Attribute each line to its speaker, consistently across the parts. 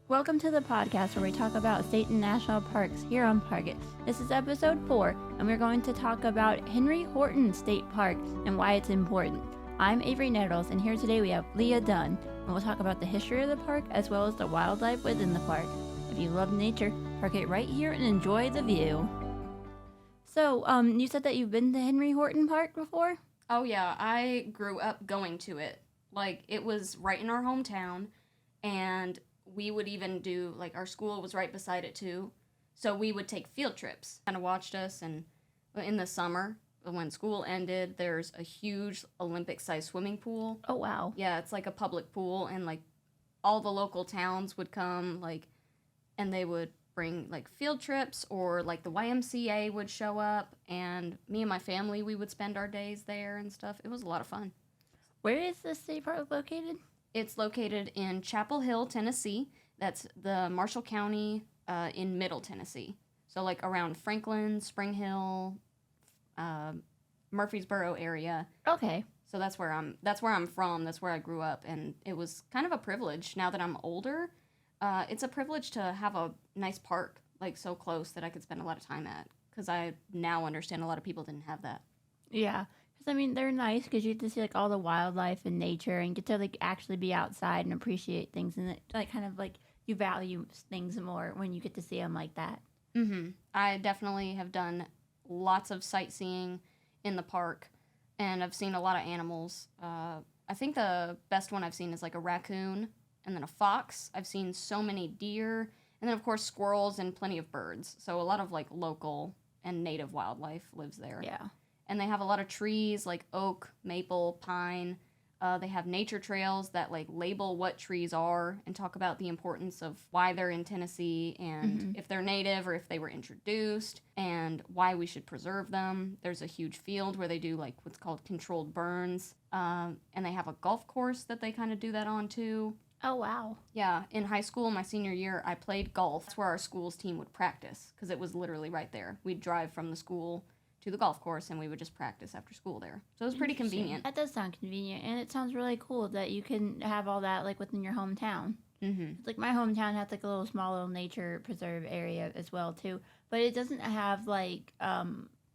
Speaker 1: Welcome to the podcast where we talk about state and national parks here on Park It. This is episode 4, and we're going to talk about Henry Horton State Park and why it's important. I'm Avery Nettles, and here today we have Leah Dunn, and we'll talk about the history of the park as well as the wildlife within the park. If you love nature, park it right here and enjoy the view. So, you said that you've been to Henry Horton Park before?
Speaker 2: Oh yeah, I grew up going to it. Like, it was right in our hometown, and we would even do, like, our school was right beside it too, so we would take field trips. Kind of watched us, and in the summer, when school ended, there's a huge Olympic-sized swimming pool.
Speaker 1: Oh, wow.
Speaker 2: Yeah, it's like a public pool, and, like, all the local towns would come, like, and they would bring, like, field trips, or, like, the YMCA would show up, and me and my family, we would spend our days there and stuff. It was a lot of fun.
Speaker 1: Where is this state park located?
Speaker 2: It's located in Chapel Hill, Tennessee. That's the Marshall County in Middle Tennessee. So, like, around Franklin, Spring Hill, Murfreesboro area.
Speaker 1: Okay.
Speaker 2: So that's where I'm from. That's where I grew up, and it was kind of a privilege. Now that I'm older, it's a privilege to have a nice park, like, so close that I could spend a lot of time at, because I now understand a lot of people didn't have that.
Speaker 1: Yeah. Because, I mean, they're nice because you get to see, like, all the wildlife and nature and get to, like, actually be outside and appreciate things. And, it, like, kind of, like, you value things more when you get to see them like that.
Speaker 2: Mm-hmm. I definitely have done lots of sightseeing in the park, and I've seen a lot of animals. I think the best one I've seen is, like, a raccoon and then a fox. I've seen so many deer, and then, of course, squirrels and plenty of birds. So a lot of, like, local and native wildlife lives there.
Speaker 1: Yeah.
Speaker 2: And they have a lot of trees, like oak, maple, pine. They have nature trails that, like, label what trees are and talk about the importance of why they're in Tennessee and if they're native or if they were introduced and why we should preserve them. There's a huge field where they do, like, what's called controlled burns. And they have a golf course that they kind of do that on, too.
Speaker 1: Oh, wow.
Speaker 2: Yeah, in high school, my senior year, I played golf. That's where our school's team would practice, because it was literally right there. We'd drive from the school to the golf course, and we would just practice after school there. So it was pretty convenient.
Speaker 1: That does sound convenient, and it sounds really cool that you can have all that, like, within your hometown.
Speaker 2: Mm-hmm.
Speaker 1: Like, my hometown has, like, a small little nature preserve area as well, too. But it doesn't have, like, a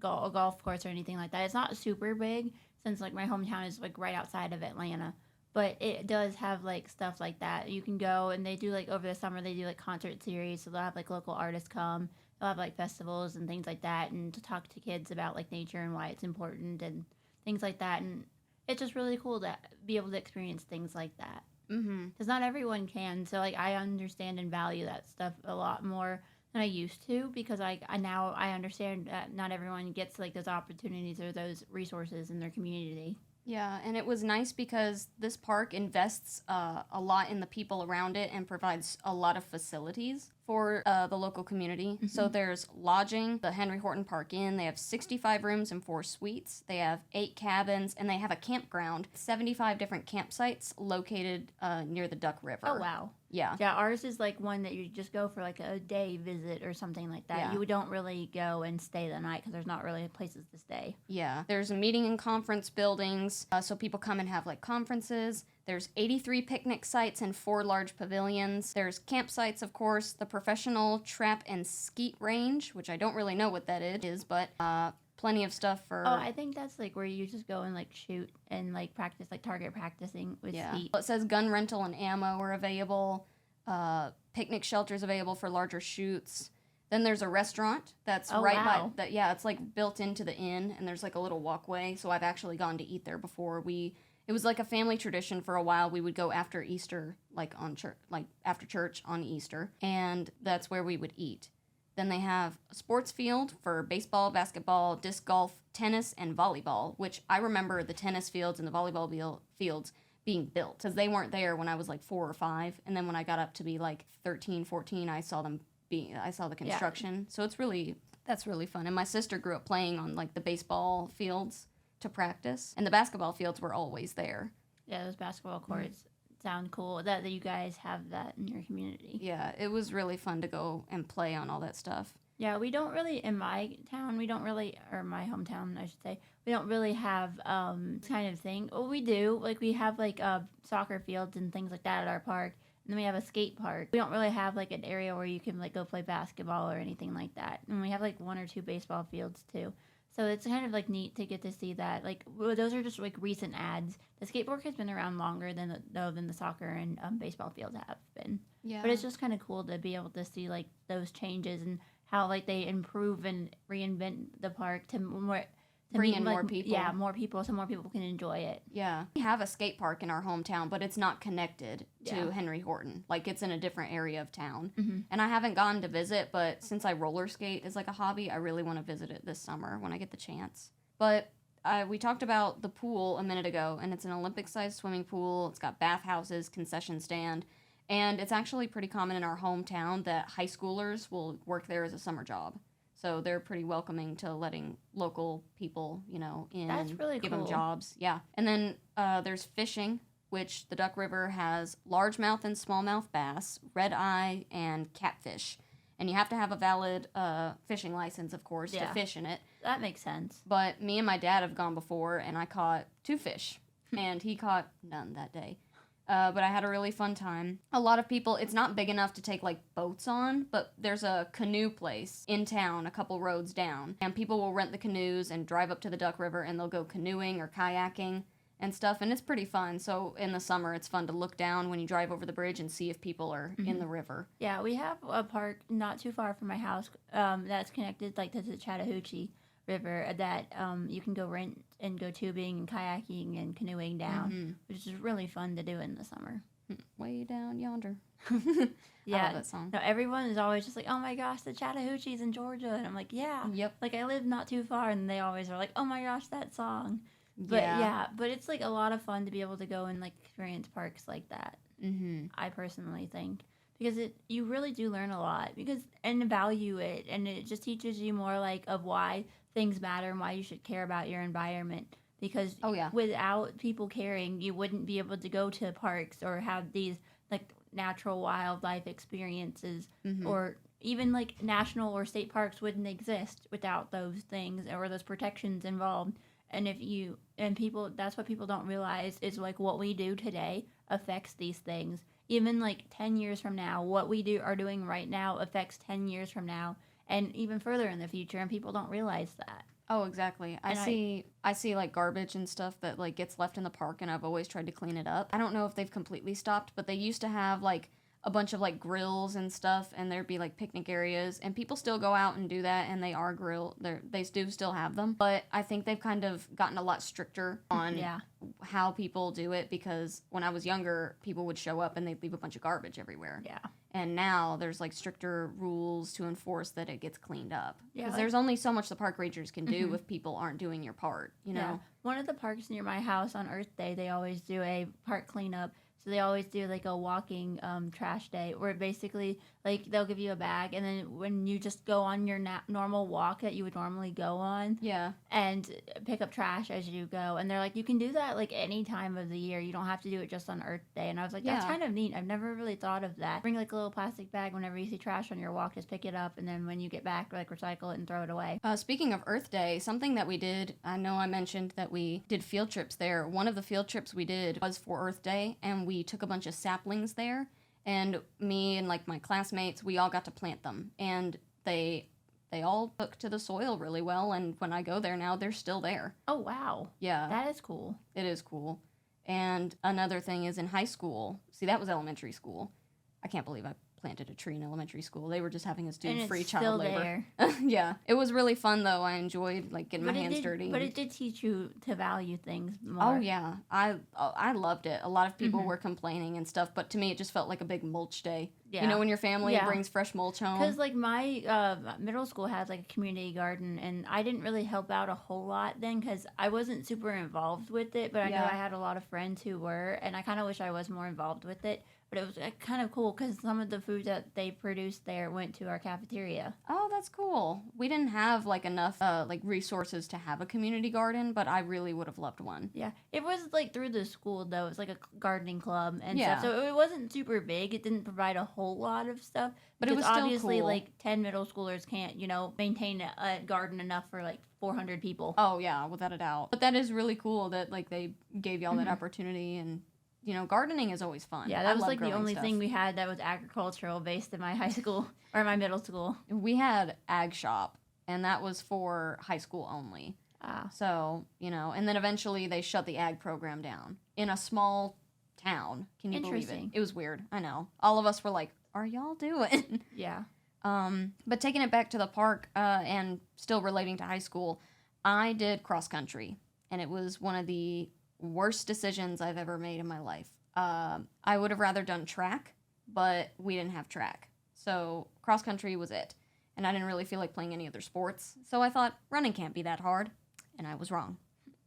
Speaker 1: golf course or anything like that. It's not super big, since, like, my hometown is, like, right outside of Atlanta. But it does have, like, stuff like that. You can go, and they do, like, over the summer, they do, like, concert series, so they'll have, like, local artists come. They'll have, like, festivals and things like that, and to talk to kids about, like, nature and why it's important and things like that. And it's just really cool to be able to experience things like that. Because not everyone can. So, like, I understand and value that stuff a lot more than I used to, because I now understand that not everyone gets, like, those opportunities or those resources in their community.
Speaker 2: Yeah, and it was nice because this park invests a lot in the people around it and provides a lot of facilities for the local community. Mm-hmm. So there's lodging, the Henry Horton Park Inn. They have 65 rooms and 4 suites. They have 8 cabins, and they have a campground, 75 different campsites located near the Duck River.
Speaker 1: Oh, wow.
Speaker 2: Yeah.
Speaker 1: Yeah, ours is, like, one that you just go for, like, a day visit or something like that. Yeah. You don't really go and stay the night because there's not really places to stay.
Speaker 2: Yeah. There's a meeting and conference buildings, so people come and have, like, conferences. There's 83 picnic sites and 4 large pavilions. There's campsites, of course, the professional trap and skeet range, which I don't really know what that is, but plenty of stuff for...
Speaker 1: Oh, I think that's, like, where you just go and, like, shoot and, like, practice, like, target practicing with skeet.
Speaker 2: It says gun rental and ammo are available. Picnic shelters available for larger shoots. Then there's a restaurant that's by that. Yeah, it's, like, built into the inn, and there's, like, a little walkway. So I've actually gone to eat there before. It was, like, a family tradition for a while. We would go after Easter, like, after church on Easter, and that's where we would eat. Then they have a sports field for baseball, basketball, disc golf, tennis, and volleyball, which I remember the tennis fields and the volleyball fields being built, because they weren't there when I was, like, 4 or 5, and then when I got up to be, like, 13, 14, I saw the construction. Yeah. So that's really fun. And my sister grew up playing on, like, the baseball fields to practice, and the basketball fields were always there.
Speaker 1: Yeah, those basketball courts sound cool that you guys have that in your community.
Speaker 2: Yeah, it was really fun to go and play on all that stuff.
Speaker 1: Yeah, we don't really, in my town, or my hometown, I should say, we don't really have kind of thing. Well, we do. Like, we have, like, soccer fields and things like that at our park. then we have a skate park. We don't really have like an area where you can like go play basketball or anything like that. And we have like 1 or 2 baseball fields too. So it's kind of like neat to get to see that. Like those are just like recent ads. The skateboard has been around longer than the soccer and baseball fields have been.
Speaker 2: Yeah.
Speaker 1: But it's just kind of cool to be able to see like those changes and how like they improve and reinvent the park to
Speaker 2: bring in
Speaker 1: like,
Speaker 2: more people.
Speaker 1: Yeah, more people, so more people can enjoy it.
Speaker 2: Yeah. We have a skate park in our hometown, but it's not connected to
Speaker 1: Yeah.
Speaker 2: Henry Horton. Like, it's in a different area of town.
Speaker 1: Mm-hmm.
Speaker 2: And I haven't gone to visit, but since I roller skate is like a hobby, I really want to visit it this summer when I get the chance. But we talked about the pool a minute ago, and it's an Olympic-sized swimming pool. It's got bathhouses, concession stand, and it's actually pretty common in our hometown that high schoolers will work there as a summer job. So they're pretty welcoming to letting local people, in
Speaker 1: That's really
Speaker 2: give
Speaker 1: cool.
Speaker 2: them jobs. Yeah. And then there's fishing, which the Duck River has largemouth and smallmouth bass, red eye, and catfish. And you have to have a valid fishing license, of course, to fish in it.
Speaker 1: That makes sense.
Speaker 2: But me and my dad have gone before, and I caught 2 fish, and he caught none that day. But I had a really fun time. A lot of people, it's not big enough to take like boats on, but there's a canoe place in town a couple roads down. And people will rent the canoes and drive up to the Duck River, and they'll go canoeing or kayaking and stuff. And it's pretty fun. So in the summer, it's fun to look down when you drive over the bridge and see if people are in the river.
Speaker 1: Yeah, we have a park not too far from my house that's connected like to the Chattahoochee River that you can go rent and go tubing and kayaking and canoeing down, which is really fun to do in the summer.
Speaker 2: Way down yonder.
Speaker 1: Yeah,
Speaker 2: I love that song.
Speaker 1: No, everyone is always just like, "Oh my gosh, the Chattahoochee's in Georgia," and I'm like, "Yeah,
Speaker 2: Yep.
Speaker 1: Like I live not too far," and they always are like, "Oh my gosh, that song." But but it's like a lot of fun to be able to go and like experience parks like that.
Speaker 2: Mm-hmm.
Speaker 1: I personally think because you really do learn a lot and value it, and it just teaches you more like of why things matter and why you should care about your environment. Because without people caring, you wouldn't be able to go to parks or have these like natural wildlife experiences, or even like national or state parks wouldn't exist without those things or those protections involved. And that's what people don't realize is like what we do today affects these things. Even like 10 years from now, what we are doing right now affects 10 years from now and even further in the future, and people don't realize that.
Speaker 2: Oh, exactly. I see like garbage and stuff that like gets left in the park, and I've always tried to clean it up. I don't know if they've completely stopped, but they used to have like a bunch of like grills and stuff, and there'd be like picnic areas, and people still go out and do that, and they are they do still have them. But I think they've kind of gotten a lot stricter on how people do it, because when I was younger, people would show up and they'd leave a bunch of garbage everywhere.
Speaker 1: Yeah.
Speaker 2: And now there's like stricter rules to enforce that it gets cleaned up.
Speaker 1: Yeah,
Speaker 2: because there's only so much the park rangers can do if people aren't doing your part, you know?
Speaker 1: Yeah. One of the parks near my house on Earth Day, they always do a park cleanup. So they always do like a walking trash day where basically like they'll give you a bag, and then when you just go on your normal walk that you would normally go on, and pick up trash as you go, and they're like, you can do that like any time of the year. You don't have to do it just on Earth Day. And I was like, that's kind of neat. I've never really thought of that. Bring like a little plastic bag whenever you see trash on your walk, just pick it up, and then when you get back, like recycle it and throw it away.
Speaker 2: Speaking of Earth Day, something that we did, I know I mentioned that we did field trips there. One of the field trips we did was for Earth Day, and we took a bunch of saplings there, and me and like my classmates, we all got to plant them, and they all took to the soil really well, and when I go there now, they're still there.
Speaker 1: Oh wow.
Speaker 2: Yeah,
Speaker 1: that is cool.
Speaker 2: It is cool. And another thing is in high school, see, that was elementary school. I can't believe I planted a tree in elementary school. They were just having us do free child labor. Yeah, it was really fun though. I enjoyed like getting my hands dirty.
Speaker 1: But it did teach you to value things more.
Speaker 2: Oh yeah, I loved it. A lot of people were complaining and stuff, but to me it just felt like a big mulch day. Yeah. You know, when your family brings fresh mulch home.
Speaker 1: Because like my middle school had like a community garden, and I didn't really help out a whole lot then because I wasn't super involved with it. But I know I had a lot of friends who were, and I kind of wish I was more involved with it. But it was kind of cool because some of the food that they produced there went to our cafeteria.
Speaker 2: Oh, that's cool. We didn't have like enough like resources to have a community garden, but I really would have loved one.
Speaker 1: Yeah, it was like through the school though. It was like a gardening club and stuff. So it wasn't super big. It didn't provide a whole lot of stuff.
Speaker 2: But it was still
Speaker 1: obviously
Speaker 2: cool.
Speaker 1: Like 10 middle schoolers can't, maintain a garden enough for like 400 people.
Speaker 2: Oh yeah, without a doubt. But that is really cool that like they gave y'all that opportunity, and gardening is always fun.
Speaker 1: Yeah,
Speaker 2: I
Speaker 1: that was
Speaker 2: love
Speaker 1: like the
Speaker 2: growing
Speaker 1: only
Speaker 2: stuff.
Speaker 1: thing we had that was agricultural based in my high school or my middle school.
Speaker 2: We had ag shop, and that was for high school only.
Speaker 1: Ah.
Speaker 2: So, and then eventually they shut the ag program down in a small town. Can you believe it? It was weird. I know. All of us were like, are y'all doing?
Speaker 1: Yeah.
Speaker 2: But taking it back to the park and still relating to high school, I did cross country, and it was one of the worst decisions I've ever made in my life. I would have rather done track, but we didn't have track. So cross country was it. And I didn't really feel like playing any other sports. So I thought running can't be that hard. And I was wrong.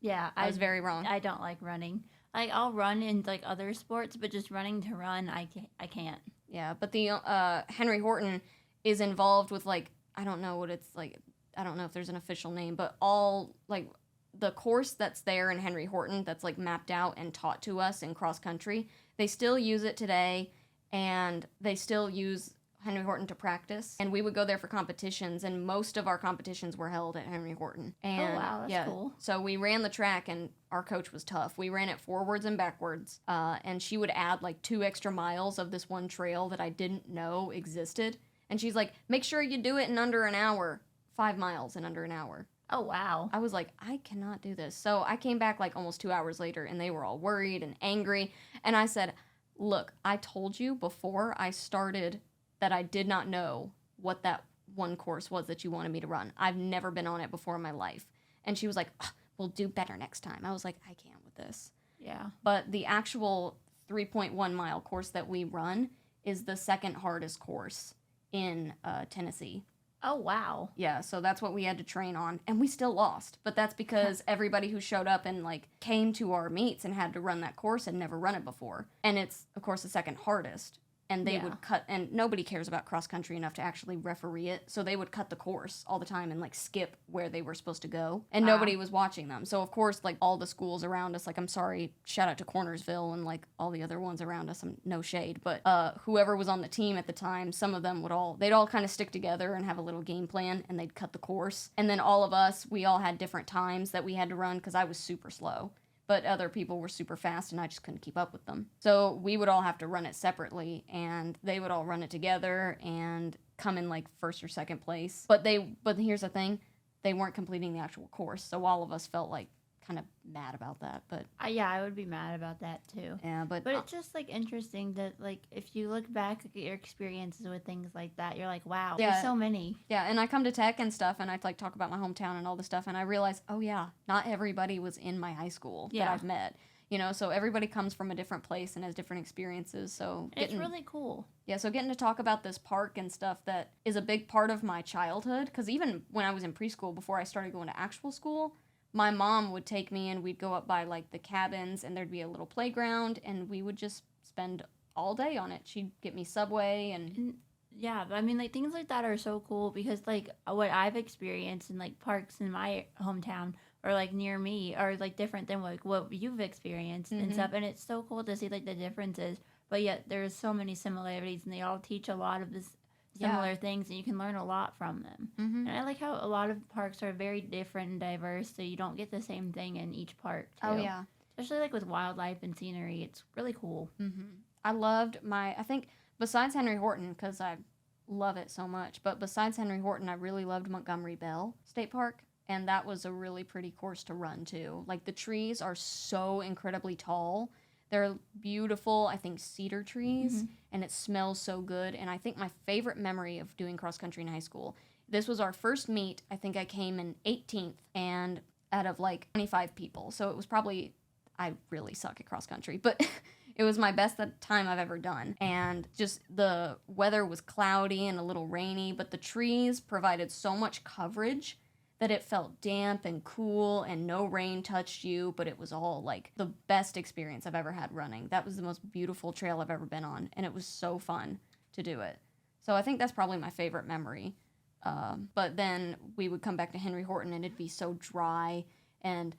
Speaker 1: Yeah.
Speaker 2: I was very wrong.
Speaker 1: I don't like running. Like, I'll run in, like, other sports, but just running to run, I can't.
Speaker 2: Yeah, but the Henry Horton is involved with, like, I don't know what it's like. I don't know if there's an official name, but all, like, the course that's there in Henry Horton that's, like, mapped out and taught to us in cross country, they still use it today, and they still use Henry Horton to practice. And we would go there for competitions, and most of our competitions were held at Henry Horton. And,
Speaker 1: oh, wow, that's cool.
Speaker 2: So we ran the track, and our coach was tough. We ran it forwards and backwards, and she would add, like, 2 extra miles of this one trail that I didn't know existed. And she's like, make sure you do it in under an hour. 5 miles in under an hour.
Speaker 1: Oh, wow.
Speaker 2: I was like, I cannot do this. So I came back like almost 2 hours later, and they were all worried and angry. And I said, look, I told you before I started that I did not know what that one course was that you wanted me to run. I've never been on it before in my life. And she was like, we'll do better next time. I was like, I can't with this.
Speaker 1: Yeah.
Speaker 2: But the actual 3.1 mile course that we run is the second hardest course in Tennessee.
Speaker 1: Oh, wow.
Speaker 2: Yeah, so that's what we had to train on, and we still lost. But that's because everybody who showed up and, like, came to our meets and had to run that course had never run it before. And it's, of course, the second hardest. And they would cut, and nobody cares about cross country enough to actually referee it, so they would cut the course all the time and, like, skip where they were supposed to go. And nobody was watching them. So, of course, like, all the schools around us, like, I'm sorry, shout out to Cornersville and, like, all the other ones around us, no shade, but whoever was on the team at the time, some of them they'd all kind of stick together and have a little game plan, and they'd cut the course. And then all of us, we all had different times that we had to run, because I was super slow. But other people were super fast, and I just couldn't keep up with them. So we would all have to run it separately, and they would all run it together and come in, like, first or second place. But here's the thing, they weren't completing the actual course, so all of us felt, like, kind of mad about that. But
Speaker 1: yeah, I would be mad about that too.
Speaker 2: Yeah, but
Speaker 1: it's just, like, interesting that, like, if you look back at your experiences with things like that, you're like, wow, there's so many.
Speaker 2: Yeah, and I come to tech and stuff, and I, like, talk about my hometown and all this stuff, and I realize, oh yeah, not everybody was in my high school that I've met. So everybody comes from a different place and has different experiences. So
Speaker 1: it's really cool.
Speaker 2: Yeah, so getting to talk about this park and stuff that is a big part of my childhood, because even when I was in preschool, before I started going to actual school, my mom would take me, and we'd go up by, like, the cabins, and there'd be a little playground, and we would just spend all day on it. She'd get me Subway and
Speaker 1: yeah, but I mean, like, things like that are so cool, because, like, what I've experienced in, like, parks in my hometown or, like, near me are, like, different than, like, what you've experienced and stuff, and it's so cool to see, like, the differences, but yet there's so many similarities, and they all teach a lot of this similar things, and you can learn a lot from them. And I like how a lot of parks are very different and diverse, so you don't get the same thing in each park too.
Speaker 2: Oh yeah,
Speaker 1: especially, like, with wildlife and scenery, it's really cool.
Speaker 2: I loved I think besides Henry Horton, because I love it so much, but besides Henry Horton, I really loved Montgomery Bell State Park, and that was a really pretty course to run too. Like, the trees are so incredibly tall. They're beautiful, I think, cedar trees, and it smells so good. And I think my favorite memory of doing cross-country in high school, this was our first meet. I think I came in 18th, and out of, like, 25 people. So it was probably, I really suck at cross-country, but it was my best time I've ever done. And just the weather was cloudy and a little rainy, but the trees provided so much coverage that it felt damp and cool, and no rain touched you, but it was all, like, the best experience I've ever had running. That was the most beautiful trail I've ever been on, and it was so fun to do it. So I think that's probably my favorite memory. But then we would come back to Henry Horton, and it'd be so dry, and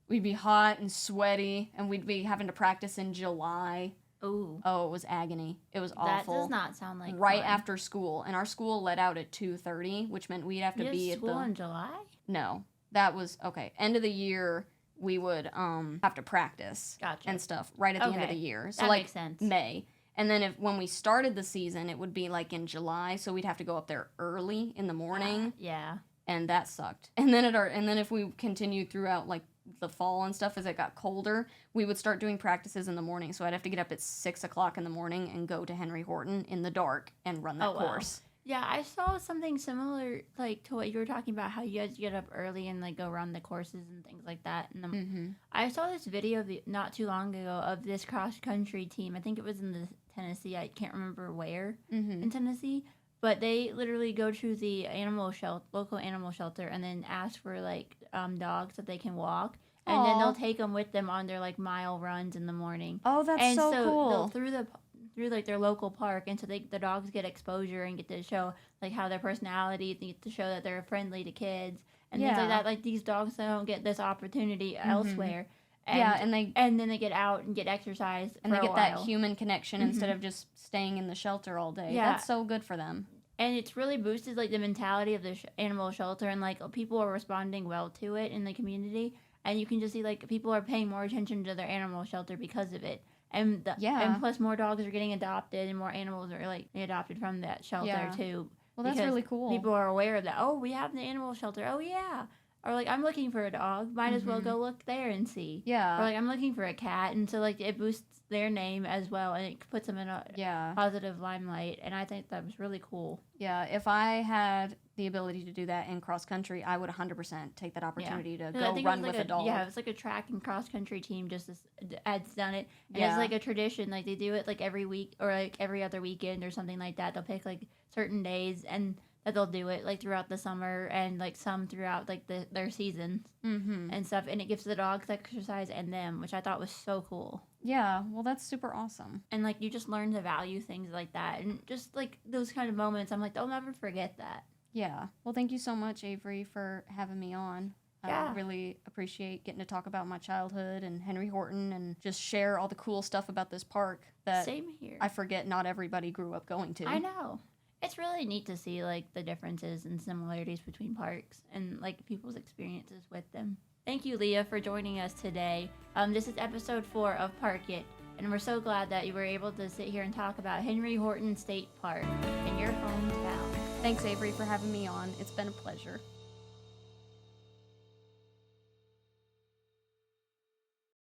Speaker 2: we'd be hot and sweaty, and we'd be having to practice in July.
Speaker 1: Ooh.
Speaker 2: Oh, it was agony. It was awful.
Speaker 1: That does not sound like
Speaker 2: right
Speaker 1: fun.
Speaker 2: After school, and our school let out at 2:30, which meant we'd have to be at
Speaker 1: school in July?
Speaker 2: No, that was okay. End of the year, we would have to practice
Speaker 1: Gotcha.
Speaker 2: and stuff right at the end of
Speaker 1: Okay.
Speaker 2: the year. So
Speaker 1: That
Speaker 2: like
Speaker 1: makes sense.
Speaker 2: May. And then when we started the season, it would be like in July, so we'd have to go up there early in the morning,
Speaker 1: Yeah.
Speaker 2: and that sucked. And then if we continued throughout like the fall and stuff as it got colder, we would start doing practices in the morning. So I'd have to get up at 6:00 in the morning and go to Henry Horton in the dark and run that
Speaker 1: Oh, wow.
Speaker 2: course.
Speaker 1: Yeah, I saw something similar, like, to what you were talking about, how you guys get up early and, like, go run the courses and things like that. And I saw this video not too long ago of this cross-country team. I think it was in the Tennessee. I can't remember where in Tennessee. But they literally go to the local animal shelter, and then ask for, like, dogs that they can walk. And then they'll take them with them on their, like, mile runs in the morning.
Speaker 2: Oh, that's
Speaker 1: And
Speaker 2: so
Speaker 1: so
Speaker 2: cool.
Speaker 1: they'll through like their local park, and so the dogs get exposure and get to show like how their personality, they get to show that they're friendly to kids and things like that. Like these dogs don't get this opportunity elsewhere. And and then they get out and get exercise
Speaker 2: and
Speaker 1: for
Speaker 2: they
Speaker 1: a
Speaker 2: get that
Speaker 1: while.
Speaker 2: human connection instead of just staying in the shelter all day.
Speaker 1: Yeah.
Speaker 2: That's so good for them.
Speaker 1: And it's really boosted like the mentality of the animal shelter, and like people are responding well to it in the community, and you can just see like people are paying more attention to their animal shelter because of it. And and plus more dogs are getting adopted, and more animals are like adopted from that shelter too.
Speaker 2: Well, that's
Speaker 1: because
Speaker 2: really cool.
Speaker 1: People are aware of that. Oh, we have the animal shelter. Oh yeah. Or like I'm looking for a dog. Might as well go look there and see.
Speaker 2: Yeah.
Speaker 1: Or like I'm looking for a cat, and so like it boosts their name as well, and it puts them in a positive limelight. And I think that was really cool.
Speaker 2: Yeah. If I had the ability to do that in cross country, I would 100% take that opportunity to go run with a dog.
Speaker 1: Yeah, it's like a track and cross country team just has done it. And it's like a tradition. Like they do it like every week or like every other weekend or something like that. They'll pick like certain days and that they'll do it like throughout the summer and like some throughout like their seasons and stuff. And it gives the dogs exercise and them, which I thought was so cool.
Speaker 2: Yeah, well, that's super awesome.
Speaker 1: And like you just learn to value things like that. And just like those kind of moments, I'm like, they'll never forget that.
Speaker 2: Yeah. Well, thank you so much, Avery, for having me on.
Speaker 1: Yeah.
Speaker 2: I really appreciate getting to talk about my childhood and Henry Horton and just share all the cool stuff about this park that
Speaker 1: Same here.
Speaker 2: I forget not everybody grew up going to.
Speaker 1: I know. It's really neat to see like the differences and similarities between parks and like people's experiences with them. Thank you, Leah, for joining us today. This is episode 4 of Park It, and we're so glad that you were able to sit here and talk about Henry Horton State Park in your hometown.
Speaker 2: Thanks, Avery, for having me on. It's been a pleasure.